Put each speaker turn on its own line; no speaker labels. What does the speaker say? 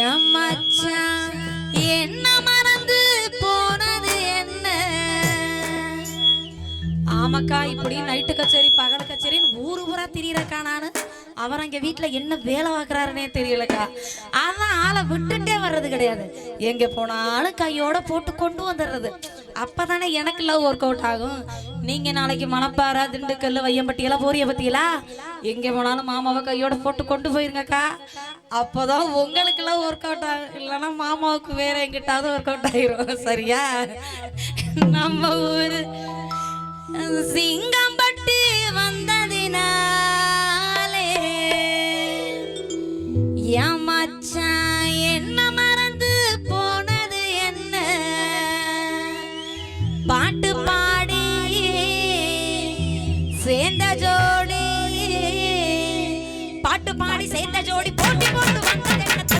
என் மச்சான் என்ன மறந்து போனது என்ன? ஆமாக்கா, இப்படி நைட்டு கச்சேரி பகல் கச்சேரின்னு ஊரு ஊரா திரியறக்கா. நானு அவர் அங்க வீட்டுல என்ன வேலை பார்க்கறாருன்னே தெரியலக்கா. அதான் ஆளை விட்டுட்டே வர்றது கிடையாது. எங்க போனாலும் கையோட போட்டு கொண்டு வந்துடுறது. அப்பதானே எனக்கு லவ் ஒர்க் அவுட் ஆகும். நீங்க நாளைக்கு மணப்பாறை, திண்டுக்கல், வையம்பட்டி எல்லாம் போறிய பத்தியலா, எங்க போனாலும் மாமாவை கையோட போட்டு கொண்டு போயிருங்கக்கா. அப்போதான் உங்களுக்கு எல்லாம் ஒர்க் அவுட் ஆகும். இல்லைன்னா மாமாவுக்கு வேற எங்கிட்டாவது ஒர்க் அவுட் ஆயிரும். சரியா? நம்ம ஊரு சிங்கம்பட்டு வந்ததினாலே என் மச்சான்